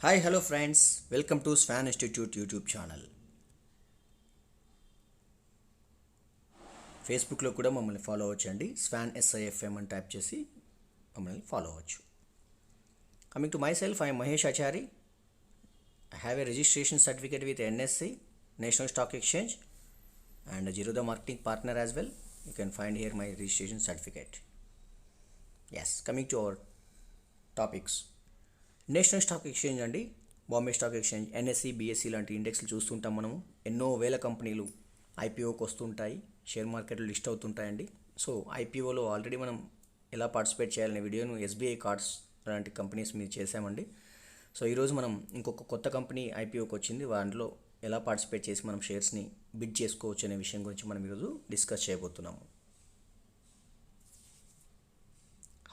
Hi hello friends, welcome to Swan institute YouTube channel. ఫేస్బుక్లో కూడా మమ్మల్ని ఫాలో అవ్వచ్చండి. స్వాన్ SIFM అని టైప్ చేసి మమ్మల్ని ఫాలో అవ్వచ్చు. Coming to my self, I'm Mahesh Achari. I have a registration certificate with NSE, National Stock Exchange, and a Zerodha marketing partner as well. You can find here my registration certificate. Yes, coming to our topics. National stock exchange అండి, Bombay stock exchange, NSE, BSE లాంటి ఇండెక్స్లు చూస్తుంటాం మనము. ఎన్నో వేల కంపెనీలు IPOకి వస్తుంటాయి, share మార్కెట్లో list అవుతుంటాయండి. So IPOలో already మనం ఎలా పార్టిసిపేట్ చేయాలనే వీడియోను SBI కార్డ్స్ లాంటి కంపెనీస్ మీద చేసామండి. సో ఈరోజు మనం ఇంకొక కొత్త కంపెనీ IPOకి వచ్చింది, వాటిలో ఎలా పార్టిసిపేట్ చేసి మనం షేర్స్ని బిడ్ చేసుకోవచ్చు అనే విషయం గురించి మనం ఈరోజు డిస్కస్ చేయబోతున్నాము.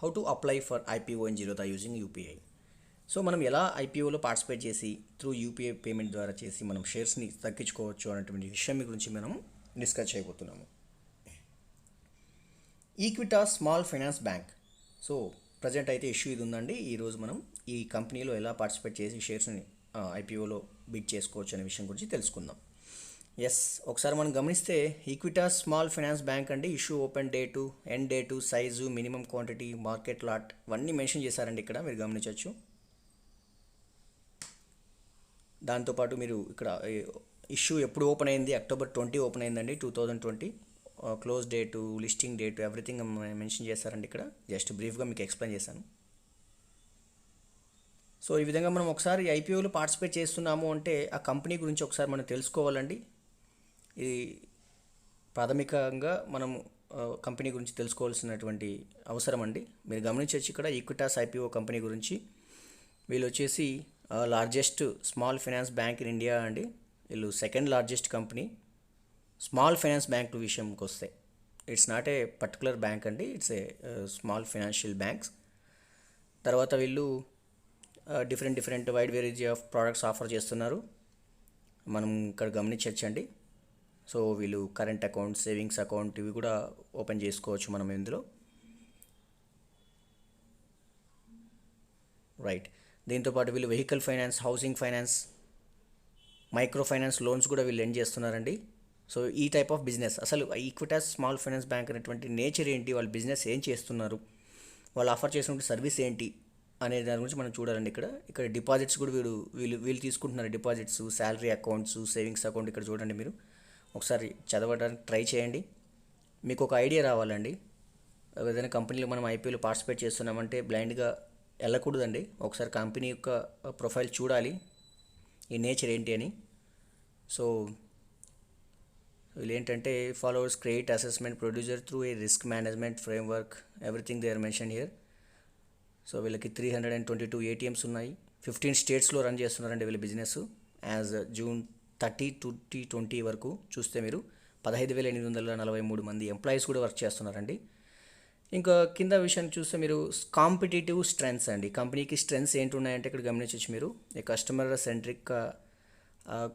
How to apply for IPO in Zerodha using UPI. So మనం ఎలా IPOలో పార్టిసిపేట్ చేసి త్రూ UPI పేమెంట్ ద్వారా చేసి మనం షేర్స్ని తగ్గించుకోవచ్చు అనేటువంటి విషయం గురించి మనం డిస్కస్ చేయబోతున్నాము. Equitas small finance bank. So present అయితే ఇష్యూ ఇది ఉందండి. ఈరోజు మనం ఈ కంపెనీలో ఎలా పార్టిసిపేట్ చేసి షేర్స్ని IPOలో బిడ్ చేసుకోవచ్చు అనే విషయం గురించి తెలుసుకుందాం. ఒకసారి మనం గమనిస్తే ఈక్విటాస్ స్మాల్ ఫైనాన్స్ బ్యాంక్ అండి. Issue open date, end date, size, minimum quantity, market lot ఇవన్నీ మెన్షన్ చేశారండి. ఇక్కడ మీరు గమనించవచ్చు. దాంతోపాటు మీరు ఇక్కడ ఇష్యూ ఎప్పుడు ఓపెన్ అయింది, October 20 ఓపెన్ అయిందండి 2020. Close date, listing date, everything mention చేశారండి. ఇక్కడ జస్ట్ బ్రీఫ్గా మీకు ఎక్స్ప్లెయిన్ చేశాను. సో ఈ విధంగా మనం ఒకసారి IPOలో పార్టిసిపేట్ చేస్తున్నాము అంటే ఆ కంపెనీ గురించి ఒకసారి మనం తెలుసుకోవాలండి. ఇది ప్రాథమికంగా మనము కంపెనీ గురించి తెలుసుకోవాల్సినటువంటి అవసరం అండి. మీరు గమనించవచ్చు ఇక్కడ ఈక్విటాస్ IPO కంపెనీ గురించి. వీళ్ళు వచ్చేసి largest small finance bank in India అండి. వీళ్ళు second largest company small finance bank విషయంకి వస్తే. It's not a particular bank అండి, it's a small financial banks. తర్వాత వీళ్ళు different wide variety of products offer చేస్తున్నారు, మనం ఇక్కడ గమనించవచ్చండి. సో వీళ్ళు కరెంట్ అకౌంట్, సేవింగ్స్ అకౌంట్ ఇవి కూడా ఓపెన్ చేసుకోవచ్చు మనం ఇందులో. రైట్. దీంతోపాటు వీళ్ళు vehicle finance, housing finance, micro finance loans కూడా వీళ్ళు ఎండ్ చేస్తున్నారండి. సో ఈ టైప్ ఆఫ్ బిజినెస్, అసలు ఈక్విటాస్ స్మాల్ ఫైనాన్స్ బ్యాంక్ అనేటువంటి నేచర్ ఏంటి, వాళ్ళ బిజినెస్ ఏం చేస్తున్నారు, వాళ్ళు ఆఫర్ చేసినటువంటి సర్వీస్ ఏంటి అనే దాని గురించి మనం చూడాలండి. ఇక్కడ డిపాజిట్స్ కూడా వీళ్ళు తీసుకుంటున్నారు. Deposits, salary accounts, savings account ఇక్కడ చూడండి. మీరు ఒకసారి చదవడానికి ట్రై చేయండి, మీకు ఒక ఐడియా రావాలండి. ఏదైనా కంపెనీలో మనం IPOలో పార్టిసిపేట్ చేస్తున్నామంటే బ్లైండ్గా వెళ్ళకూడదండి. ఒకసారి కంపెనీ యొక్క ప్రొఫైల్ చూడాలి, ఈ నేచర్ ఏంటి అని. సో వీళ్ళు ఏంటంటే followers create assessment producer through a risk management framework, everything they are mention here. So వీళ్ళకి 322 ATMs ఉన్నాయి. 15 స్టేట్స్లో రన్ చేస్తున్నారండి వీళ్ళ బిజినెస్. యాజ్ June 30, 2020 వరకు చూస్తే మీరు 15,843 మంది ఎంప్లాయీస్ కూడా వర్క్ చేస్తున్నారండి. ఇంకా కింద విషయాన్ని చూస్తే మీరు కాంపిటేటివ్ స్ట్రెంగ్స్ అండి. కంపెనీకి స్ట్రెంగ్స్ ఏంటి ఉన్నాయంటే ఇక్కడ గమనించవచ్చు మీరు. A customer centric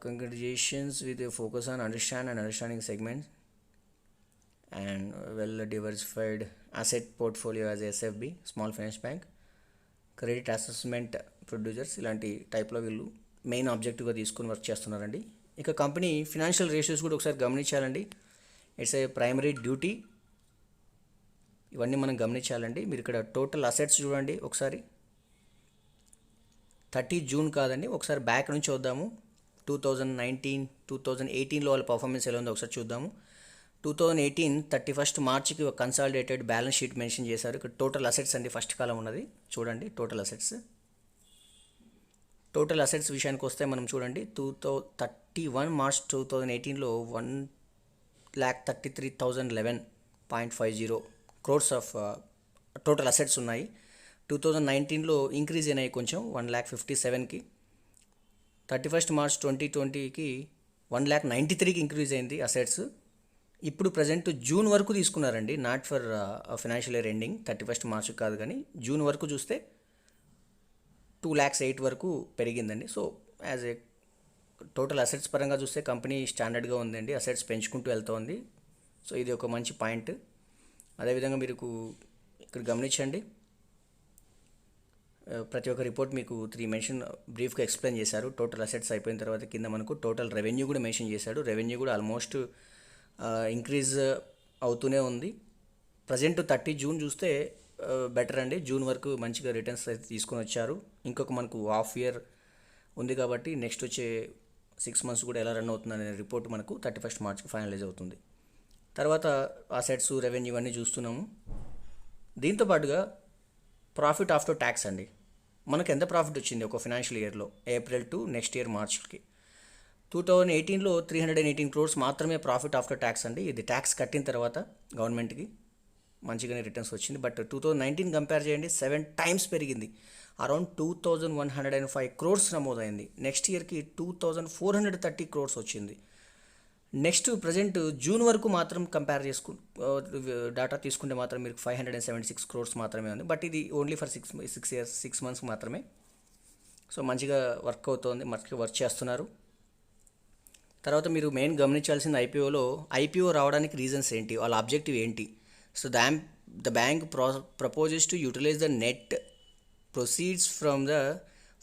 congratulations with focus on understanding segments and well diversified asset portfolio as SFB small finance bank, credit assessment producers, ఇలాంటి టైప్లో వీళ్ళు మెయిన్ ఆబ్జెక్టివ్గా తీసుకుని వర్క్ చేస్తున్నారండి. ఇక కంపెనీ ఫినాన్షియల్ రేషియోస్ కూడా ఒకసారి గమనించాలండి. ఇట్స్ ఏ ప్రైమరీ డ్యూటీ, ఇవన్నీ మనం గమనించాలండి. మీరు ఇక్కడ టోటల్ అసెట్స్ చూడండి ఒకసారి. 30 June కాదండి, ఒకసారి బ్యాక్ నుంచి చూద్దాము. 2019, 2018లో వాళ్ళ పర్ఫార్మెన్స్ ఎలా ఉందో ఒకసారి చూద్దాము. 2018 31 Marchకి ఒక కన్సాలిడేటెడ్ బ్యాలెన్స్ షీట్ మెన్షన్ చేశారు. ఇక్కడ టోటల్ అసెట్స్ అండి, ఫస్ట్ కాలం ఉన్నది చూడండి. టోటల్ అసెట్స్ విషయానికి వస్తే మనం చూడండి 31 March 2018లో 1,33,011.50 crores of total assets ఉన్నాయి. 2019లో ఇంక్రీజ్ అయినాయి కొంచెం 1,57,000కి. 31 March 2020కి 1,93,000కి ఇంక్రీజ్ అయింది అసెట్స్. ఇప్పుడు ప్రజెంట్ జూన్ వరకు తీసుకున్నారండి, not for financial year ending 31 March కాదు, కానీ జూన్ వరకు చూస్తే 2,08,000 వరకు పెరిగిందండి. So as a total assets పరంగా చూస్తే కంపెనీ స్టాండర్డ్గా ఉందండి, అసెట్స్ పెంచుకుంటూ వెళ్తోంది. సో ఇది ఒక మంచి పాయింట్. అదేవిధంగా మీరు ఇక్కడ గమనించండి, ప్రతి ఒక్క రిపోర్ట్ మీకు 3 మెన్షన్ బ్రీఫ్గా ఎక్స్ప్లెయిన్ చేశారు. టోటల్ అసెట్స్ అయిపోయిన తర్వాత కింద మనకు టోటల్ రెవెన్యూ కూడా మెన్షన్ చేశాడు. రెవెన్యూ కూడా ఆల్మోస్ట్ ఇంక్రీజ్ అవుతూనే ఉంది. ప్రజెంట్ 30 జూన్ చూస్తే బెటర్ అండి. జూన్ వరకు మంచిగా రిటర్న్స్ అయితే తీసుకొని వచ్చారు. ఇంకొక మనకు హాఫ్ ఇయర్ ఉంది కాబట్టి నెక్స్ట్ వచ్చే 6 మంత్స్ కూడా ఎలా రన్ అవుతుందనే రిపోర్ట్ మనకు 31 మార్చ్కి ఫైనలైజ్ అవుతుంది. తర్వాత అసెట్స్, రెవెన్యూ అన్నీ చూస్తున్నాము. దీంతో పాటుగా ప్రాఫిట్ ఆఫ్టర్ ట్యాక్స్ అండి. మనకు ఎంత ప్రాఫిట్ వచ్చింది ఒక ఫైనాన్షియల్ ఇయర్లో, ఏప్రిల్ టు నెక్స్ట్ ఇయర్ మార్చ్కి. 2018లో 318 crores మాత్రమే ప్రాఫిట్ ఆఫ్టర్ ట్యాక్స్ అండి. ఇది ట్యాక్స్ కట్టిన తర్వాత గవర్నమెంట్కి మంచిగానే రిటర్న్స్ వచ్చింది. బట్ 2019 కంపేర్ చేయండి, 7 times పెరిగింది. అరౌండ్ 2105 crores నమోదైంది. నెక్స్ట్ ఇయర్కి 2430 crores వచ్చింది. నెక్స్ట్ ప్రజెంట్ జూన్ వరకు మాత్రం కంపేర్ డేటా తీసుకుంటే మాత్రం మీకు 576 crores మాత్రమే ఉంది. బట్ ఇది ఓన్లీ ఫర్ 6 months మాత్రమే. సో మంచిగా వర్క్ అవుతోంది, మంచిగా వర్క్ చేస్తున్నారు. తర్వాత మీరు మెయిన్ గమనించాల్సింది ఐపీఓ రావడానికి రీజన్స్ ఏంటి, వాళ్ళ ఆబ్జెక్టివ్ ఏంటి. So the bank proposes to utilise the net proceeds from the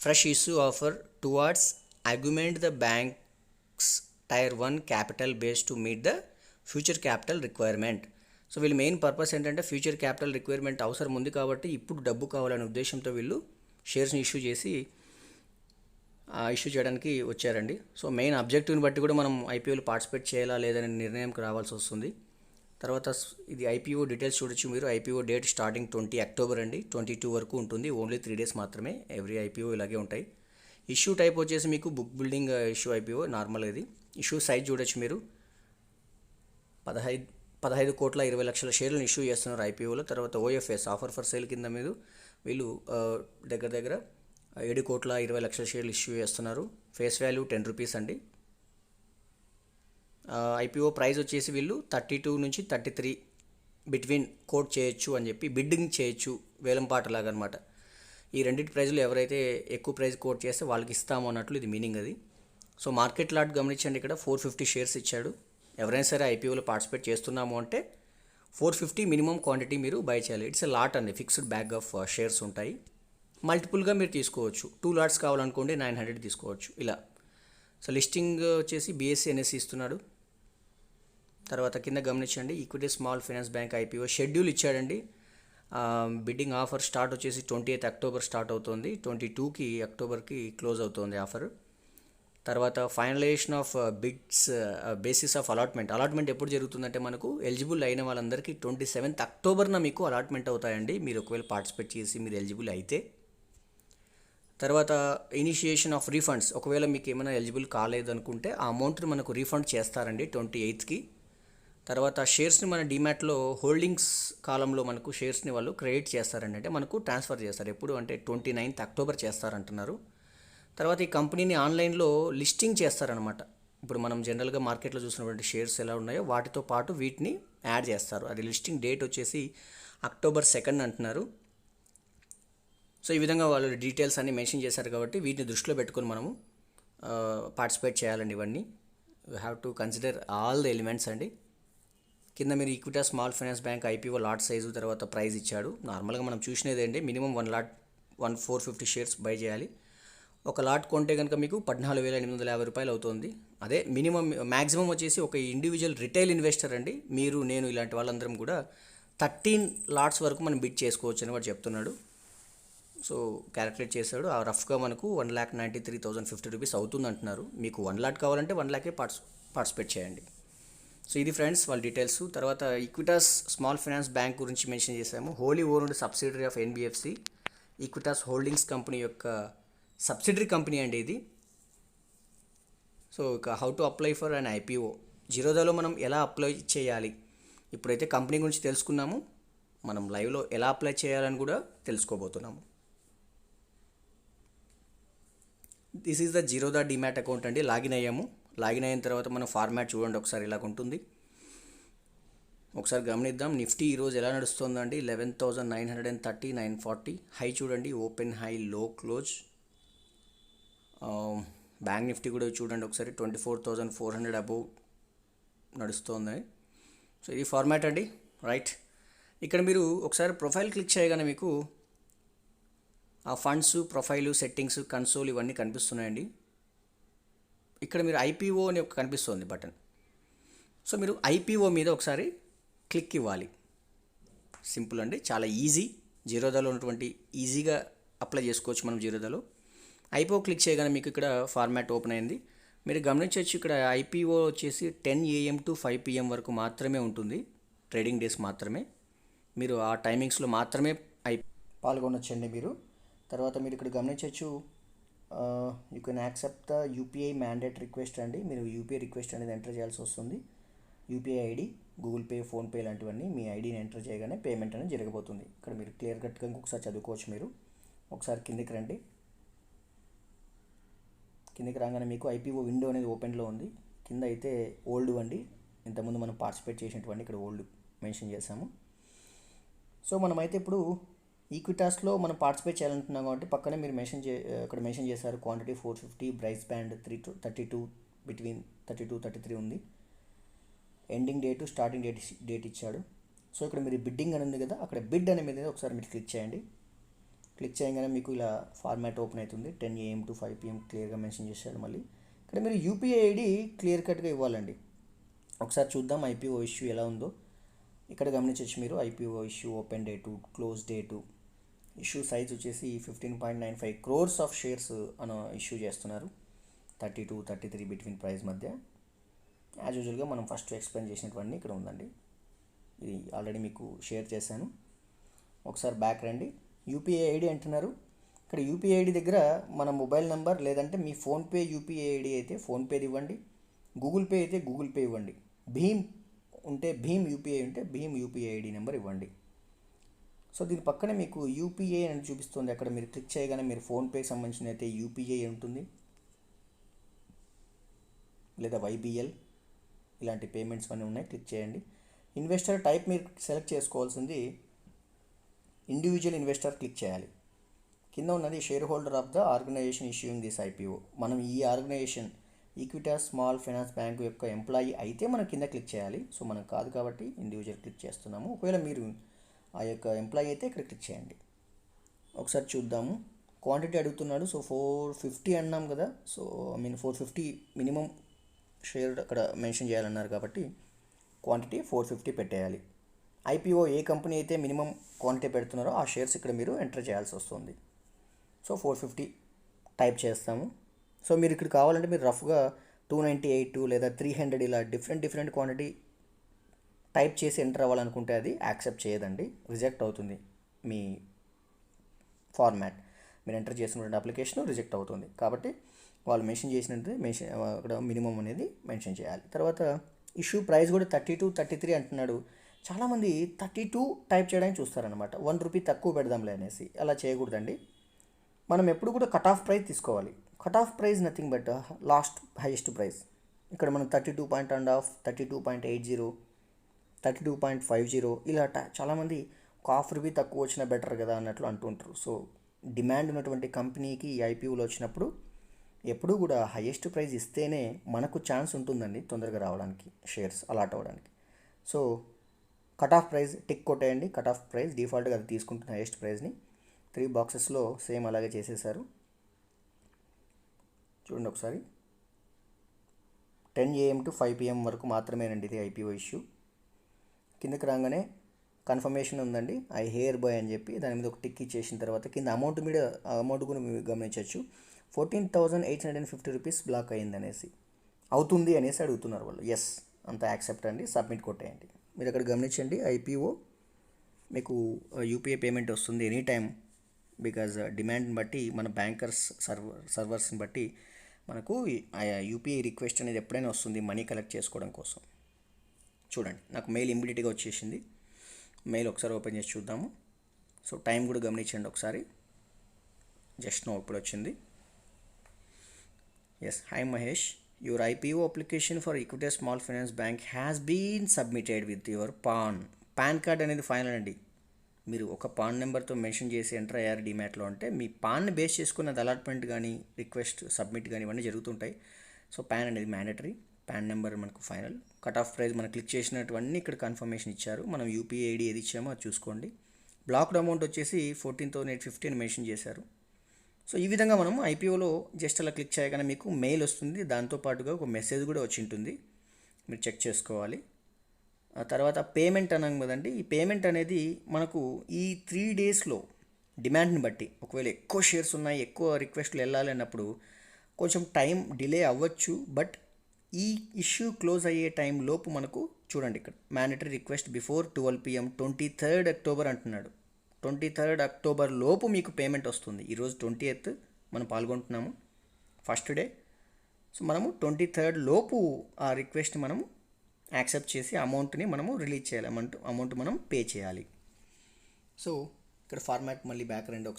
fresh issue offer towards augment the bank's tier 1 capital base to meet the future capital requirement. So వీళ్ళ main purpose ఏంటంటే future capital requirement అవసరం ఉంది కాబట్టి ఇప్పుడు డబ్బు కావాలనే ఉద్దేశంతో వీళ్ళు షేర్స్ని ఇష్యూ చేయడానికి వచ్చారండి. సో మెయిన్ అబ్జెక్టివ్ని బట్టి కూడా మనం ఐపీఓలో పార్టిసిపేట్ చేయాలా లేదనే నిర్ణయంకి రావాల్సి వస్తుంది. తర్వాత ఇది ఐపీఓ డీటెయిల్స్ చూడొచ్చు మీరు. ఐపీఓ డేట్ స్టార్టింగ్ 20 October అండి, 22 వరకు ఉంటుంది. ఓన్లీ 3 days మాత్రమే. ఎవ్రీ ఐపీఓ ఇలాగే ఉంటాయి. ఇష్యూ టైప్ వచ్చేసి మీకు book building issue IPO normal. ఇది ఇష్యూ సైజ్ చూడొచ్చు మీరు. 15 కోట్ల 20 లక్షల షేర్లను ఇష్యూ చేస్తున్నారు ఐపీఓలో. తర్వాత ఓఎఫ్ఎస్ ఆఫర్ ఫర్ సేల్ కింద మీద వీళ్ళు దగ్గర 7 కోట్ల 20 లక్షల షేర్లు ఇష్యూ చేస్తున్నారు. ఫేస్ వాల్యూ 10 rupees అండి. ఐపీఓ ప్రైస్ వచ్చేసి వీళ్ళు 32 నుంచి 33 బిట్వీన్ కోట్ చేయొచ్చు అని చెప్పి, బిడ్డింగ్ చేయొచ్చు వేలంపాటలాగా అనమాట. ఈ రెండింటి ప్రైజ్లు ఎవరైతే ఎక్కువ ప్రైస్ కోట్ చేస్తే వాళ్ళకి ఇస్తాము అన్నట్లు ఇది మీనింగ్ అది. సో మార్కెట్ లాట్ గమనించండి, ఇక్కడ 450 shares ఇచ్చాడు. ఎవరైనా సరే ఐపీఓలో పార్టిసిపేట్ చేస్తున్నాము అంటే 450 మినిమం క్వాంటిటీ మీరు బై చేయాలి. ఇట్స్ ఎ లాట్ అండి, ఫిక్స్డ్ బ్యాగ్ ఆఫ్ షేర్స్ ఉంటాయి. మల్టిపుల్గా మీరు తీసుకోవచ్చు. 2 lots కావాలనుకోండి 900 తీసుకోవచ్చు ఇలా. సో లిస్టింగ్ వచ్చేసి బీఎస్సీ ఎన్ఎస్సీ ఇస్తున్నాడు. తర్వాత కింద గమనించండి, equity small finance bank IPO schedule ఇచ్చాడండి. బిడ్డింగ్ ఆఫర్ స్టార్ట్ వచ్చేసి 28 October స్టార్ట్ అవుతుంది, 22 Octoberకి క్లోజ్ అవుతుంది ఆఫర్. తర్వాత finalisation of bids basis of allotment ఎప్పుడు జరుగుతుందంటే మనకు ఎలిజిబుల్ అయిన వాళ్ళందరికీ 27 October మీకు అలాట్మెంట్ అవుతాయండి, మీరు ఒకవేళ పార్టిసిపేట్ చేసి మీరు ఎలిజిబుల్ అయితే. తర్వాత ఇనిషియేషన్ ఆఫ్ రీఫండ్స్, ఒకవేళ మీకు ఏమైనా ఎలిజిబుల్ కాలేదు అనుకుంటే ఆ అమౌంట్ని మనకు రీఫండ్ చేస్తారండి 28కి. తర్వాత షేర్స్ని మన డిమాట్లో హోల్డింగ్స్ కాలంలో మనకు షేర్స్ని వాళ్ళు క్రెడిట్ చేస్తారండి, అంటే మనకు ట్రాన్స్ఫర్ చేస్తారు. ఎప్పుడు అంటే 29 October చేస్తారంటున్నారు. తర్వాత ఈ కంపెనీని ఆన్లైన్లో లిస్టింగ్ చేస్తారనమాట. ఇప్పుడు మనం జనరల్గా మార్కెట్లో చూసినటువంటి షేర్స్ ఎలా ఉన్నాయో వాటితో పాటు వీటిని యాడ్ చేస్తారు. అది లిస్టింగ్ డేట్ వచ్చేసి October 2 అంటున్నారు. సో ఈ విధంగా వాళ్ళు డీటెయిల్స్ అన్నీ మెన్షన్ చేశారు కాబట్టి వీటిని దృష్టిలో పెట్టుకొని మనము పార్టిసిపేట్ చేయాలండి. ఇవన్నీ you have to consider all the elements అండి. కింద మీరు equity small finance bank IPO lot size తర్వాత ప్రైస్ ఇచ్చాడు. నార్మల్గా మనం చూసినది ఏంటి, మినిమం 450 shares బై చేయాలి. ఒక లాట్ కొంటే కనుక మీకు 14,850 రూపాయలు అవుతుంది. అదే మినిమం. మ్యాక్సిమం వచ్చేసి ఒక ఇండివిజువల్ రిటైల్ ఇన్వెస్టర్ అండి, మీరు నేను ఇలాంటి వాళ్ళందరం కూడా 13 lots వరకు మనం బిడ్ చేసుకోవచ్చు అని వాడు చెప్తున్నాడు. సో క్యాలిక్యులేట్ చేశాడు. ఆ రఫ్గా మనకు 1,93,050 rupees అవుతుంది అంటున్నారు. మీకు 1 lot కావాలంటే 1 lakh పార్టిసిపేట్ చేయండి. సో ఇది ఫ్రెండ్స్ వాళ్ళ డీటెయిల్స్. తర్వాత ఈక్విటాస్ స్మాల్ ఫైనాన్స్ బ్యాంక్ గురించి మెన్షన్ చేశాము. Wholly owned subsidiary of NBFC. Equitas holdings company యొక్క సబ్సిడరీ కంపెనీ అండి ఇది. సో ఇక how to apply for an IPO, జిరోదాలో మనం ఎలా అప్లై చేయాలి, ఇప్పుడైతే కంపెనీ గురించి తెలుసుకున్నాము, మనం లైవ్లో ఎలా అప్లై చేయాలని కూడా తెలుసుకోబోతున్నాము. This is the Zerodha demat account అండి. లాగిన్ అయ్యాము. లాగిన్ అయిన తర్వాత మనం ఫార్మాట్ చూడండి ఒకసారి ఇలాగ ఉంటుంది. ఒకసారి గమనిద్దాం. నిఫ్టీ ఈరోజు ఎలా నడుస్తుందండి, 11,930, 940. హై చూడండి, ఓపెన్ హై లో క్లోజ్. బ్యాంక్ నిఫ్టీ కూడా చూడండి ఒకసారి, 24,400 అబోవ్ నడుస్తుంది. సో ఇది ఫార్మాట్ అండి. రైట్, ఇక్కడ మీరు ఒకసారి ప్రొఫైల్ క్లిక్ చేయగానే మీకు ఆ ఫండ్స్, ప్రొఫైలు, సెట్టింగ్స్, కన్సోల్ ఇవన్నీ కనిపిస్తున్నాయండి. ఇక్కడ మీరు ఐపీఓ అని ఒక కనిపిస్తుంది బటన్. సో మీరు ఐపీఓ మీద ఒకసారి క్లిక్ ఇవ్వాలి. సింపుల్ అండి, చాలా ఈజీ. జీరోదాలో ఉన్నటువంటి ఈజీగా అప్లై చేసుకోవచ్చు మనం జీరోదాలో. ఐపీఓ క్లిక్ చేయగానే మీకు ఇక్కడ ఫార్మాట్ ఓపెన్ అయింది. మీరు గమనించవచ్చు ఇక్కడ ఐపీఓ వచ్చేసి 10 AM to 5 PM వరకు మాత్రమే ఉంటుంది, ట్రేడింగ్ డేస్ మాత్రమే. మీరు ఆ టైమింగ్స్లో మాత్రమే పాల్గొనొచ్చండి మీరు. తర్వాత మీరు ఇక్కడ గమనించవచ్చు you can accept the UPI mandate request అండి. మీరు యూపీఐ రిక్వెస్ట్ అనేది ఎంటర్ చేయాల్సి వస్తుంది. UPI ID, Google Pay, PhonePe లాంటివన్నీ మీ ఐడిని ఎంటర్ చేయగానే పేమెంట్ అనేది జరగబోతుంది. ఇక్కడ మీరు క్లియర్ కట్గా ఇంకొకసారి చదువుకోవచ్చు. మీరు ఒకసారి కిందికి రండి. కిందికి రాగానే మీకు ఐపీఓ విండో అనేది ఓపెన్లో ఉంది. కింద అయితే ఓల్డ్ అండి, ఇంతకుముందు మనం పార్టిసిపేట్ చేసినటువంటి ఇక్కడ ఓల్డ్ మెన్షన్ చేసాము. సో మనమైతే ఇప్పుడు ఈక్విటాస్లో మనం పార్టిసిపేట్ చేయాలంటున్నాం కాబట్టి పక్కనే మీరు ఇక్కడ మెన్షన్ చేశారు క్వాంటిటీ 450, ప్రైస్ బ్యాండ్ 32 బిట్వీన్ 32-33 ఉంది. ఎండింగ్ డేటు, స్టార్టింగ్ డేట్ ఇచ్చాడు. సో ఇక్కడ మీరు బిడ్డింగ్ అని ఉంది కదా, అక్కడ బిడ్ అనే మీద ఒకసారి మీరు క్లిక్ చేయండి. క్లిక్ చేయగానే మీకు ఇలా ఫార్మాట్ ఓపెన్ అవుతుంది. 10 AM to 5 PM క్లియర్గా మెన్షన్ చేశాడు. మళ్ళీ ఇక్కడ మీరు యూపీఐ ఐడి క్లియర్ కట్గా ఇవ్వాలండి. ఒకసారి చూద్దాం ఐపీఓ ఇష్యూ ఎలా ఉందో. ఇక్కడ గమనించవచ్చు మీరు IPO issue, open date, close date, issue size వచ్చేసి 15.95 crores ఆఫ్ షేర్స్ అని ఇష్యూ చేస్తున్నారు. 32-33 బిట్వీన్ ప్రైస్ మధ్య. యాజ్ యూజువల్గా మనం ఫస్ట్ ఎక్స్ప్లెయిన్ చేసినటువంటి ఇక్కడ ఉందండి. ఇది ఆల్రెడీ మీకు షేర్ చేశాను. ఒకసారి బ్యాక్ రండి. యూపీఐ ఐడి అంటున్నారు. ఇక్కడ యూపీఐ ఐడి దగ్గర మన మొబైల్ నెంబర్ లేదంటే మీ ఫోన్పే యూపీఐ ఐడి అయితే ఫోన్పేది ఇవ్వండి. గూగుల్ పే అయితే గూగుల్ పే ఇవ్వండి. భీమ్ ఉంటే భీమ్ యూపీఐ ఉంటే భీమ్ యూపీఐ ఐడి నెంబర్ ఇవ్వండి. సో దీని పక్కనే మీకు యూపీఐ అని చూపిస్తుంది. అక్కడ మీరు క్లిక్ చేయగానే మీరు ఫోన్పేకి సంబంధించిన అయితే యూపీఐ ఉంటుంది, లేదా వైబీఎల్ ఇలాంటి పేమెంట్స్ అన్నీ ఉన్నాయి. క్లిక్ చేయండి. ఇన్వెస్టర్ టైప్ మీరు సెలెక్ట్ చేసుకోవాల్సింది ఇండివిజువల్ ఇన్వెస్టర్ క్లిక్ చేయాలి. కింద ఉన్నది share holder of the organisation issuing this IPO. మనం ఈ organisation Equitas small finance Bank యొక్క ఎంప్లాయీ అయితే మనం కింద క్లిక్ చేయాలి. సో మనం కాదు కాబట్టి ఇండివిజువల్ క్లిక్ చేస్తున్నాము. ఒకవేళ మీరు ఆ యొక్క ఎంప్లాయీ అయితే ఇక్కడ క్లిక్ చేయండి. ఒకసారి చూద్దాము. క్వాంటిటీ అడుగుతున్నాడు. సో 450 అన్నాం కదా. సో 450 మినిమం షేర్ అక్కడ మెన్షన్ చేయాలన్నారు కాబట్టి క్వాంటిటీ 450 పెట్టేయాలి. ఐపీఓ ఏ కంపెనీ అయితే మినిమం క్వాంటిటీ పెడుతున్నారో ఆ షేర్స్ ఇక్కడ మీరు ఎంటర్ చేయాల్సి వస్తుంది. సో 450 టైప్ చేస్తాము. సో మీరు ఇక్కడ కావాలంటే మీరు రఫ్గా 298 లేదా 300 ఇలా డిఫరెంట్ క్వాంటిటీ టైప్ చేసి ఎంటర్ అవ్వాలనుకుంటే అది యాక్సెప్ట్ చేయదండి, రిజెక్ట్ అవుతుంది. మీ ఫార్మాట్ మీరు ఎంటర్ చేసినటువంటి అప్లికేషన్ రిజెక్ట్ అవుతుంది. కాబట్టి వాళ్ళు మెన్షన్ చేసినట్టు అక్కడ మినిమం అనేది మెన్షన్ చేయాలి. తర్వాత ఇష్యూ ప్రైస్ కూడా 32-33 అంటున్నాడు. చాలామంది 32 టైప్ చేయడానికి చూస్తారనమాట. 1 రూపీ తక్కువ పెడదాంలే అనేసి. అలా చేయకూడదండి. మనం ఎప్పుడు కూడా కట్ ఆఫ్ ప్రైస్ తీసుకోవాలి. Cut off price nothing but last highest price. ఇక్కడ మనం 32.5, 32.80, 32.50 ఇలా చాలామంది ఒక ½ రూపీ తక్కువ వచ్చినా బెటర్ కదా అన్నట్లు అంటుంటారు. సో డిమాండ్ ఉన్నటువంటి కంపెనీకి ఈ ఐపీఓలో వచ్చినప్పుడు ఎప్పుడూ కూడా హైయెస్ట్ ప్రైస్ ఇస్తేనే మనకు ఛాన్స్ ఉంటుందండి తొందరగా రావడానికి, షేర్స్ అలాట్ అవ్వడానికి. So cut off price tick కొట్టేయండి. కట్ ఆఫ్ ప్రైస్ డిఫాల్ట్గా అది తీసుకుంటున్న హైయెస్ట్ ప్రైస్ని 3 బాక్సెస్లో సేమ్ అలాగే చేసేసారు. చూడండి ఒకసారి. 10 AM to 5 PM వరకు మాత్రమేనండి ఇది ఐపీఓ ఇష్యూ. కిందకి రాగానే కన్ఫర్మేషన్ ఉందండి, ఐ హెయిర్ బాయ్ అని చెప్పి దాని మీద ఒక టిక్ ఇచ్చేసిన తర్వాత కింద అమౌంట్ కూడా మీరు గమనించవచ్చు. 14,850 రూపీస్ బ్లాక్ అయ్యింది అనేసి, అవుతుంది అనేసి అడుగుతున్నారు వాళ్ళు. ఎస్ అంతా యాక్సెప్ట్ అండి, సబ్మిట్ కొట్టేయండి. మీరు అక్కడ గమనించండి ఐపీఓ మీకు యూపీఐ పేమెంట్ వస్తుంది ఎనీ టైం. బికాజ్ డిమాండ్ని బట్టి మన బ్యాంకర్స్ సర్వర్స్ని బట్టి మనకు యూపీఐ రిక్వెస్ట్ అనేది ఎప్పుడైనా వస్తుంది మనీ కలెక్ట్ చేసుకోవడం కోసం. చూడండి నాకు మెయిల్ ఇమ్మీడియట్గా వచ్చేసింది. మెయిల్ ఒకసారి ఓపెన్ చేసి చూద్దాము. సో టైం కూడా గమనించండి ఒకసారి. జస్ట్ నో ఇప్పుడు వచ్చింది. Yes, hi Mahesh, your IPO application for Equitas small finance Bank has been submitted with your PAN card అనేది ఫైనల్ అండి. మీరు ఒక పాన్ నెంబర్తో మెన్షన్ చేసి ఎంటర్ అయ్యారు డిమాట్లో అంటే మీ పాన్ని బేస్ చేసుకున్న అలాట్మెంట్ కానీ రిక్వెస్ట్ సబ్మిట్ కానీ ఇవన్నీ జరుగుతుంటాయి. సో పాన్ అనేది మ్యాండటరీ, పాన్ నెంబర్ మనకు ఫైనల్. కట్ ఆఫ్ ప్రైస్ మనం క్లిక్ చేసినటువన్నీ ఇక్కడ కన్ఫర్మేషన్ ఇచ్చారు. మనం యూపీఐ ఐడి ఏది ఇచ్చామో అది చూసుకోండి. బ్లాక్డ్ అమౌంట్ వచ్చేసి 14,850 అని మెన్షన్ చేశారు. సో ఈ విధంగా మనం ఐపీఓలో జస్ట్ అలా క్లిక్ చేయగానే మీకు మెయిల్ వస్తుంది, దాంతోపాటుగా ఒక మెసేజ్ కూడా వచ్చి ఉంటుంది, మీరు చెక్ చేసుకోవాలి. ఆ తర్వాత పేమెంట్ అన్నాం కదండి, ఈ పేమెంట్ అనేది మనకు ఈ 3 డేస్లో డిమాండ్ని బట్టి, ఒకవేళ ఎక్కువ షేర్స్ ఉన్నాయి, ఎక్కువ రిక్వెస్ట్లు వెళ్ళాలి అన్నప్పుడు కొంచెం టైం డిలే అవ్వచ్చు. బట్ ఈ ఇష్యూ క్లోజ్ అయ్యే టైం లోపు మనకు చూడండి ఇక్కడ mandatory request before 12 PM 23rd October అంటున్నాడు. 23rd October లోపు మీకు పేమెంట్ వస్తుంది. ఈరోజు 20th మనం పాల్గొంటున్నాము, ఫస్ట్ డే. సో మనము 23rd లోపు ఆ రిక్వెస్ట్ మనము యాక్సెప్ట్ చేసి అమౌంట్ని మనము రిలీజ్ చేయాలి, అమౌంట్ మనం పే చేయాలి. సో ఇక్కడ ఫార్మాట్ మళ్ళీ బ్యాక్ రండి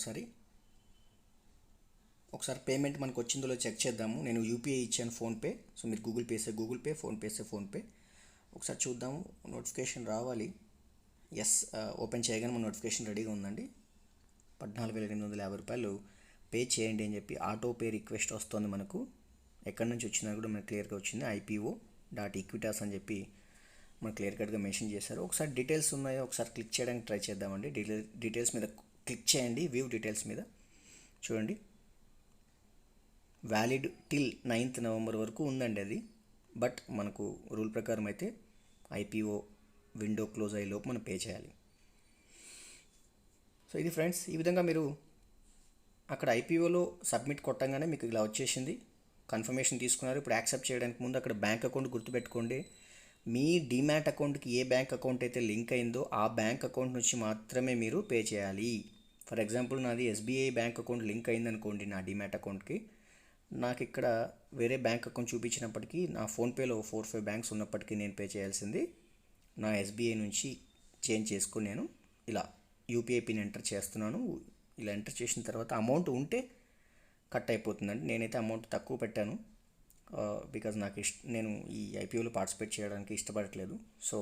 ఒకసారి పేమెంట్ మనకు వచ్చిందో చెక్ చేద్దాము. నేను యూపీఐ ఇచ్చాను, ఫోన్పే. సో మీరు గూగుల్ పే ఫోన్పే ఫోన్పే. ఒకసారి చూద్దాము, నోటిఫికేషన్ రావాలి. ఎస్, ఓపెన్ చేయగానే మన నోటిఫికేషన్ రెడీగా ఉందండి. 14,850 రూపాయలు పే చేయండి అని చెప్పి ఆటో పే రిక్వెస్ట్ వస్తుంది మనకు. ఎక్కడి నుంచి వచ్చినా కూడా మనకు క్లియర్గా వచ్చింది, IPO.Equitas అని చెప్పి మనకు క్లియర్ కట్గా మెన్షన్ చేశారు. ఒకసారి డీటెయిల్స్ ఉన్నాయో ఒకసారి క్లిక్ చేయడానికి ట్రై చేద్దామండి. డీటెయిల్స్ మీద క్లిక్ చేయండి, వ్యూ డీటెయిల్స్ మీద చూడండి. వ్యాలిడ్ టిల్ 9th November వరకు ఉందండి అది. బట్ మనకు రూల్ ప్రకారం అయితే IPO విండో క్లోజ్ అయ్యేలోపు మనం పే చేయాలి. సో ఇది ఫ్రెండ్స్, ఈ విధంగా మీరు అక్కడ IPOలో సబ్మిట్ కొట్టంగానే మీకు ఇలా వచ్చేసింది, కన్ఫర్మేషన్ తీసుకున్నారు. ఇప్పుడు యాక్సెప్ట్ చేయడానికి ముందు అక్కడ బ్యాంక్ అకౌంట్ గుర్తుపెట్టుకోండి. మీ డీమ్యాట్ అకౌంట్కి ఏ బ్యాంక్ అకౌంట్ అయితే లింక్ అయిందో ఆ బ్యాంక్ అకౌంట్ నుంచి మాత్రమే మీరు పే చేయాలి. ఫర్ ఎగ్జాంపుల్ నాది SBI బ్యాంక్ అకౌంట్ లింక్ అయిందనుకోండి నా డీమ్యాట్ అకౌంట్కి, నాకు ఇక్కడ వేరే బ్యాంక్ అకౌంట్ చూపించినప్పటికీ, నా ఫోన్పేలో 4-5 బ్యాంక్స్ ఉన్నప్పటికీ నేను పే చేయాల్సింది నా SBI నుంచి చేంజ్ చేసుకుని నేను ఇలా యూపీఐ పిన్ ఎంటర్ చేస్తున్నాను. ఇలా ఎంటర్ చేసిన తర్వాత అమౌంట్ ఉంటే కట్ అయిపోతుందండి. నేనైతే అమౌంట్ తక్కువ పెట్టాను, బికాజ్ నేను ఈ IPOలో పార్టిసిపేట్ చేయడానికి ఇష్టపడట్లేదు. సో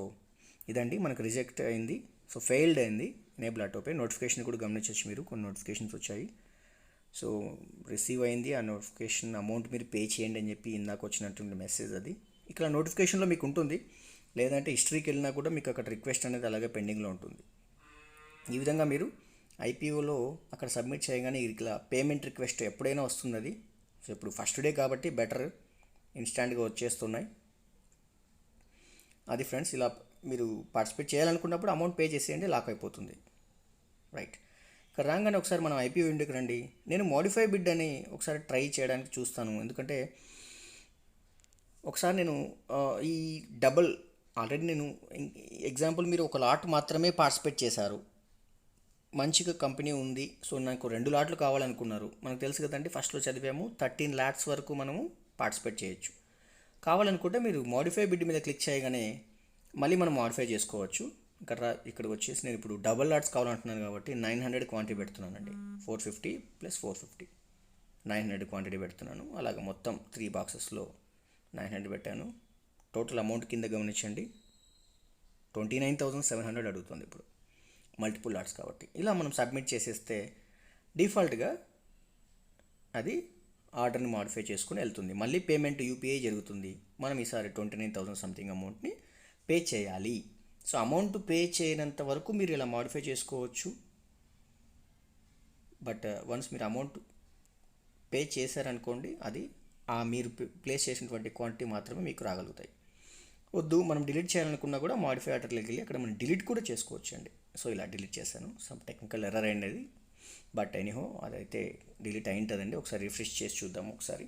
ఇదండి, మనకు రిజెక్ట్ అయింది, సో ఫెయిల్డ్ అయింది ఎనేబుల్ ఆటో పే. నోటిఫికేషన్ కూడా గమనించవచ్చు మీరు, కొన్ని నోటిఫికేషన్స్ వచ్చాయి. సో రిసీవ్ అయింది ఆ నోటిఫికేషన్, అమౌంట్ మీరు పే చేయండి అని చెప్పి ఇందాక వచ్చినటువంటి మెసేజ్ అది. ఇక్కడ నోటిఫికేషన్లో మీకు ఉంటుంది, లేదంటే హిస్టరీకి వెళ్ళినా కూడా మీకు అక్కడ రిక్వెస్ట్ అనేది అలాగే పెండింగ్లో ఉంటుంది. ఈ విధంగా మీరు IPOలో అక్కడ సబ్మిట్ చేయగానే ఇలా పేమెంట్ రిక్వెస్ట్ ఎప్పుడైనా వస్తుంది అది. సో ఇప్పుడు ఫస్ట్ డే కాబట్టి బెటర్, ఇన్స్టాంట్గా వచ్చేస్తున్నాయి. అది ఫ్రెండ్స్, ఇలా మీరు పార్టిసిపేట్ చేయాలనుకున్నప్పుడు అమౌంట్ పే చేసేయండి, లాక్ అయిపోతుంది. రైట్, ఇక్కడ రాగానే ఒకసారి మనం IPO విండోకి రండి. నేను మోడిఫై బిడ్ అని ఒకసారి ట్రై చేయడానికి చూస్తాను, ఎందుకంటే ఒకసారి నేను ఈ డబుల్ ఆల్రెడీ నేను ఎగ్జాంపుల్, మీరు ఒక లాట్ మాత్రమే పార్టిసిపేట్ చేశారు, మంచిగా కంపెనీ ఉంది, సో నాకు 2 లాట్లు కావాలనుకున్నారు. మనకు తెలుసు కదండి, ఫస్ట్లో చదివాము 13 lakhs వరకు మనము పార్టిసిపేట్ చేయొచ్చు. కావాలనుకుంటే మీరు మోడిఫై బిడ్ మీద క్లిక్ చేయగానే మళ్ళీ మనం మోడిఫై చేసుకోవచ్చు. ఇక్కడికి వచ్చేసి నేను ఇప్పుడు డబుల్ లాట్స్ కావాలంటున్నాను కాబట్టి 900 క్వాంటిటీ పెడుతున్నానండి. 450 + 450 900 క్వాంటిటీ పెడుతున్నాను. అలాగే మొత్తం 3 బాక్సెస్లో 900 పెట్టాను. టోటల్ అమౌంట్ కింద గమనించండి, 29,700 అడుగుతుంది ఇప్పుడు, మల్టిపుల్ లాట్స్ కాబట్టి. ఇలా మనం సబ్మిట్ చేసేస్తే డిఫాల్ట్గా అది ఆర్డర్ని మాడిఫై చేసుకుని వెళ్తుంది. మళ్ళీ పేమెంట్ UPI జరుగుతుంది. మనం ఈసారి 29,000 సంథింగ్ అమౌంట్ని పే చేయాలి. సో అమౌంట్ పే చేయనంత వరకు మీరు ఇలా మాడిఫై చేసుకోవచ్చు. బట్ వన్స్ మీరు అమౌంట్ పే చేశారనుకోండి, అది మీరు ప్లేస్ చేసినటువంటి క్వాంటిటీ మాత్రమే మీకు రాగలుగుతాయి. వద్దు మనం డిలీట్ చేయాలనుకున్నా కూడా మాడిఫై ఆర్డర్లోకి వెళ్ళి అక్కడ మనం డిలీట్ కూడా చేసుకోవచ్చు అండి. సో ఇలా డిలీట్ చేశాను, సమ్ టెక్నికల్ ఎర్రర్ అయినది, బట్ ఎనీహో అదైతే డిలీట్ అయి ఉంటుందండి. ఒకసారి రిఫ్రెష్ చేసి చూద్దాము ఒకసారి.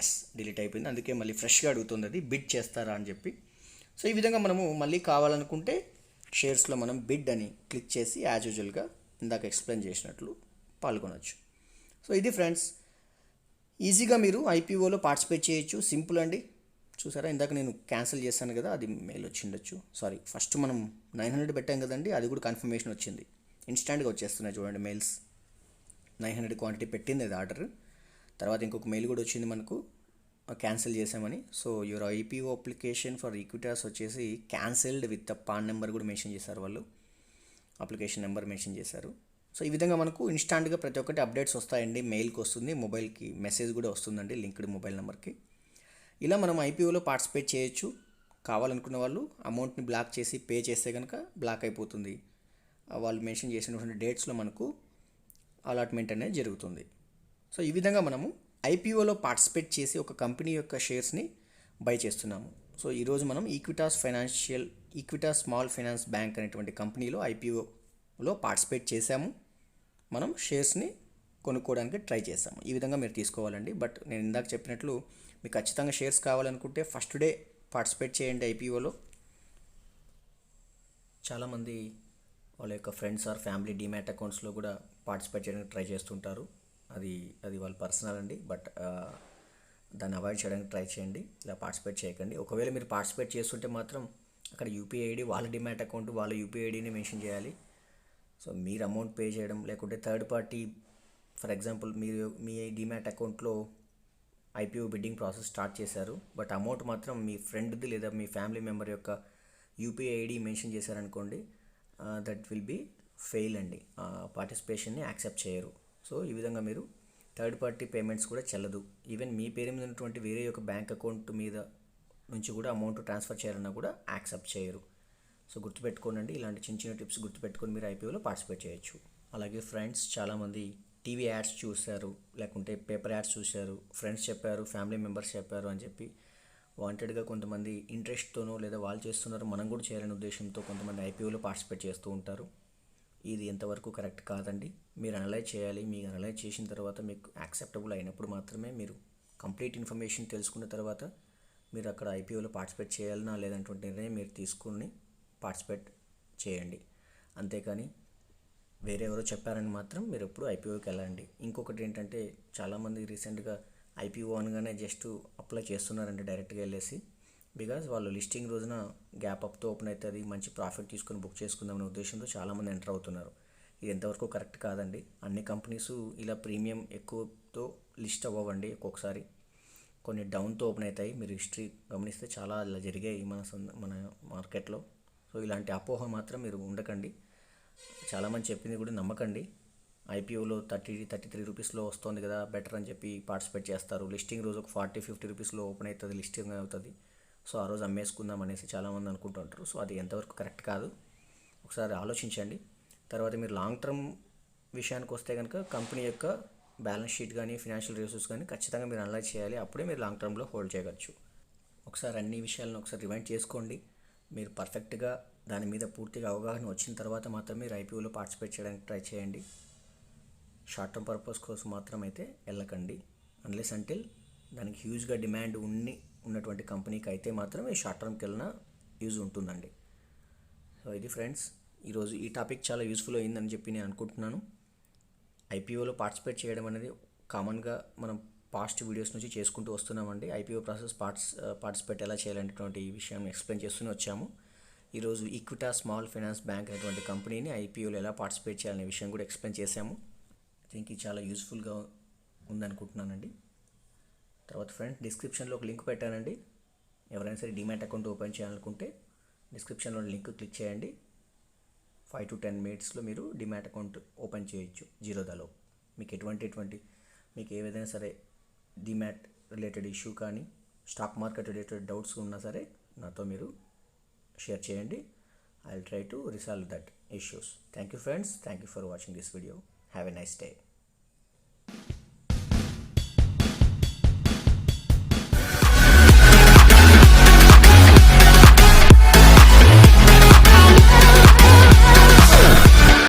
ఎస్, డిలీట్ అయిపోయింది. అందుకే మళ్ళీ ఫ్రెష్గా అడుగుతుంది అది బిడ్ చేస్తారా అని చెప్పి. సో ఈ విధంగా మనము మళ్ళీ కావాలనుకుంటే షేర్స్లో మనం బిడ్ అని క్లిక్ చేసి యాజ్ యూజువల్గా ఇందాక ఎక్స్ప్లెయిన్ చేసినట్లు పాల్గొనవచ్చు. సో ఇది ఫ్రెండ్స్, ఈజీగా మీరు IPOలో పార్టిసిపేట్ చేయొచ్చు, సింపుల్ అండి. చూసారా, ఇందాక నేను క్యాన్సిల్ చేశాను కదా, అది మెయిల్ వచ్చిండొచ్చు. సారీ, ఫస్ట్ మనం 900 పెట్టాం కదండి, అది కూడా కన్ఫర్మేషన్ వచ్చింది, ఇన్స్టాంట్గా వచ్చేస్తున్నాయి చూడండి మెయిల్స్. 900 క్వాంటిటీ పెట్టింది అది ఆర్డర్. తర్వాత ఇంకొక మెయిల్ కూడా వచ్చింది మనకు, క్యాన్సిల్ చేసామని. So your IPO application for Equitas వచ్చేసి క్యాన్సిల్డ్ విత్ పాన్ నెంబర్ కూడా మెన్షన్ చేశారు వాళ్ళు, అప్లికేషన్ నెంబర్ మెన్షన్ చేశారు. సో ఈ విధంగా మనకు ఇన్స్టాంట్గా ప్రతి ఒక్కటి అప్డేట్స్ వస్తాయండి, మెయిల్కి వస్తుంది, మొబైల్కి మెసేజ్ కూడా వస్తుందండి లింక్డ్ మొబైల్ నెంబర్కి. ఇలా మనం IPOలో పార్టిసిపేట్ చేయొచ్చు. కావాలనుకున్న వాళ్ళు అమౌంట్ని బ్లాక్ చేసి పే చేస్తే కనుక బ్లాక్ అయిపోతుంది. వాళ్ళు మెన్షన్ చేసినటువంటి డేట్స్లో మనకు అలాట్మెంట్ అనేది జరుగుతుంది. సో ఈ విధంగా మనము ఐపీఓలో పార్టిసిపేట్ చేసి ఒక కంపెనీ యొక్క షేర్స్ని బై చేస్తున్నాము. సో ఈరోజు మనం ఈక్విటాస్ స్మాల్ ఫైనాన్స్ బ్యాంక్ అనేటువంటి కంపెనీలో ఐపీఓలో పార్టిసిపేట్ చేశాము. మనం షేర్స్ని కొనుక్కోవడానికి ట్రై చేసాము. ఈ విధంగా మీరు తీసుకోవాలండి. బట్ నేను ఇందాక చెప్పినట్లు మీకు ఖచ్చితంగా షేర్స్ కావాలనుకుంటే ఫస్ట్ డే పార్టిసిపేట్ చేయండి ఐపీఓలో. చాలామంది వాళ్ళ యొక్క ఫ్రెండ్స్ ఆర్ ఫ్యామిలీ డిమాట్ అకౌంట్స్లో కూడా పార్టిసిపేట్ చేయడానికి ట్రై చేస్తుంటారు. అది వాళ్ళ పర్సనల్ అండి. బట్ దాన్ని అవాయిడ్ చేయడానికి ట్రై చేయండి. ఇలా పార్టిసిపేట్ చేయకండి. ఒకవేళ మీరు పార్టిసిపేట్ చేస్తుంటే మాత్రం అక్కడ యూపీఐ ఐడి, వాళ్ళ డిమాట్ అకౌంట్, వాళ్ళ యూపీఐ ఐడిని మెన్షన్ చేయాలి. సో మీరు అమౌంట్ పే చేయడం, లేకుంటే థర్డ్ పార్టీ, ఫర్ ఎగ్జాంపుల్ మీరు మీ డిమాట్ అకౌంట్లో ఐపీఓ బిడ్డింగ్ ప్రాసెస్ స్టార్ట్ చేశారు, బట్ అమౌంట్ మాత్రం మీ ఫ్రెండ్ది లేదా మీ ఫ్యామిలీ మెంబర్ యొక్క యూపీఐ ఐడి మెన్షన్ చేశారనుకోండి, దట్ విల్ బీ ఫెయిల్ అండి. పార్టిసిపేషన్ని యాక్సెప్ట్ చేయరు. సో ఈ విధంగా మీరు థర్డ్ పార్టీ పేమెంట్స్ కూడా చెల్లదు. ఈవెన్ మీ పేరు మీద ఉన్నటువంటి వేరే యొక్క బ్యాంక్ అకౌంట్ మీద నుంచి కూడా అమౌంట్ ట్రాన్స్ఫర్ చేయాలన్నా కూడా యాక్సెప్ట్ చేయరు. సో గుర్తుపెట్టుకోనండి, ఇలాంటి చిన్న చిన్న టిప్స్ గుర్తుపెట్టుకొని మీరు ఐపీఓలో పార్టిసిపేట్ చేయొచ్చు. అలాగే ఫ్రెండ్స్, చాలామంది టీవీ యాడ్స్ చూశారు, లేకుంటే పేపర్ యాడ్స్ చూశారు, ఫ్రెండ్స్ చెప్పారు, ఫ్యామిలీ మెంబర్స్ చెప్పారు అని చెప్పి వాంటెడ్గా కొంతమంది ఇంట్రెస్ట్తోనో లేదా వాళ్ళు చేస్తున్నారు మనం కూడా చేయాలనే ఉద్దేశంతో కొంతమంది ఐపీఓలో పార్టిసిపేట్ చేస్తూ ఉంటారు. ఇది ఎంతవరకు కరెక్ట్ కాదండి. మీరు అనలైజ్ చేయాలి. మీరు అనలైజ్ చేసిన తర్వాత మీకు యాక్సెప్టబుల్ అయినప్పుడు మాత్రమే, మీరు కంప్లీట్ ఇన్ఫర్మేషన్ తెలుసుకున్న తర్వాత మీరు అక్కడ ఐపీఓలో పార్టిసిపేట్ చేయాలన్నా లేదంటే నిర్ణయం మీరు తీసుకుని పార్టిసిపేట్ చేయండి. అంతేకాని వేరే ఎవరో చెప్పారని మాత్రం మీరు ఎప్పుడు ఐపీఓకి వెళ్ళండి. ఇంకొకటి ఏంటంటే, చాలామంది రీసెంట్గా ఐపీఓ అనగానే జస్ట్ అప్లై చేస్తున్నారంటే డైరెక్ట్గా వెళ్ళేసి, బికాజ్ వాళ్ళు లిస్టింగ్ రోజున గ్యాప్ అప్తో ఓపెన్ అవుతుంది, మంచి ప్రాఫిట్ తీసుకొని బుక్ చేసుకుందామనే ఉద్దేశంతో చాలామంది ఎంటర్ అవుతున్నారు. ఇది ఎంతవరకు కరెక్ట్ కాదండి. అన్ని కంపెనీస్ ఇలా ప్రీమియం ఎక్కువతో లిస్ట్ అవ్వండి. ఒక్కొక్కసారి కొన్ని డౌన్తో ఓపెన్ అవుతాయి. మీరు హిస్టరీ గమనిస్తే చాలా ఇలా జరిగాయి మన మార్కెట్లో. సో ఇలాంటి అపోహ మాత్రం మీరు ఉండకండి. చాలామంది చెప్పింది కూడా నమ్మకండి. ఐపీఓలో 33 రూపీస్లో వస్తుంది కదా, బెటర్ అని చెప్పి పార్టిసిపేట్ చేస్తారు. లిస్టింగ్ రోజు ఒక 40-50 రూపీస్లో ఓపెన్ అవుతుంది, లిస్టింగ్ అవుతుంది. సో ఆ రోజు అమ్మేసుకుందాం అనేసి చాలామంది అనుకుంటుంటారు. సో అది ఎంతవరకు కరెక్ట్ కాదు, ఒకసారి ఆలోచించండి. తర్వాత మీరు లాంగ్ టర్మ్ విషయానికి వస్తే కనుక కంపెనీ యొక్క బ్యాలెన్స్ షీట్ కానీ ఫినాన్షియల్ రిసోర్సెస్ కానీ ఖచ్చితంగా మీరు అనలైజ్ చేయాలి. అప్పుడే మీరు లాంగ్ టర్మ్లో హోల్డ్ చేయవచ్చు. ఒకసారి అన్ని విషయాలను ఒకసారి రిమైండ్ చేసుకోండి. మీరు పర్ఫెక్ట్గా దాని మీద పూర్తిగా అవగాహన వచ్చిన తర్వాత మాత్రమే మీరు ఐపీఓలో పార్టిసిపేట్ చేయడానికి ట్రై చేయండి. షార్ట్ టర్మ్ పర్పస్ కోసం మాత్రం అయితే వెళ్ళకండి. అన్లెస్ అంటిల్ దానికి హ్యూజ్గా డిమాండ్ ఉన్నటువంటి కంపెనీకి అయితే మాత్రం ఈ షార్ట్ టర్మ్కి వెళ్ళినా యూజ్ ఉంటుందండి. సో ఇది ఫ్రెండ్స్, ఈరోజు ఈ టాపిక్ చాలా యూస్ఫుల్ అయిందని చెప్పి నేను అనుకుంటున్నాను. ఐపీఓలో పార్టిసిపేట్ చేయడం అనేది కామన్గా మనం పాస్ట్ వీడియోస్ నుంచి చేసుకుంటూ వస్తున్నామండి. ఐపీఓ ప్రాసెస్ పార్టిసిపేట్ ఎలా చేయాలనేటువంటి ఈ విషయాన్ని ఎక్స్ప్లెయిన్ చేస్తూనే వచ్చాము. ఈరోజు ఈక్విటాస్ స్మాల్ ఫైనాన్స్ బ్యాంక్ అనేటువంటి కంపెనీని ఐపీఓలో ఎలా పార్టిసిపేట్ చేయాలనే విషయం కూడా ఎక్స్ప్లెయిన్ చేశాము. ఐ థింక్ ఇది చాలా యూస్ఫుల్గా ఉందనుకుంటున్నానండి. తర్వాత ఫ్రెండ్స్, డిస్క్రిప్షన్లో ఒక లింక్ పెట్టానండి. ఎవరైనా సరే డిమాట్ అకౌంట్ ఓపెన్ చేయాలనుకుంటే డిస్క్రిప్షన్లో లింక్ క్లిక్ చేయండి. 5 to 10 మినిట్స్లో మీరు డిమాట్ అకౌంట్ ఓపెన్ చేయొచ్చు జిరోదాలో. మీకు ఏ విధంగా సరే డిమాట్ రిలేటెడ్ ఇష్యూ కానీ స్టాక్ మార్కెట్ రిలేటెడ్ డౌట్స్ ఉన్నా సరే నాతో మీరు షేర్ చేయండి. I will try to resolve that issues. Thank you friends. Thank you for watching this video. Have a nice day.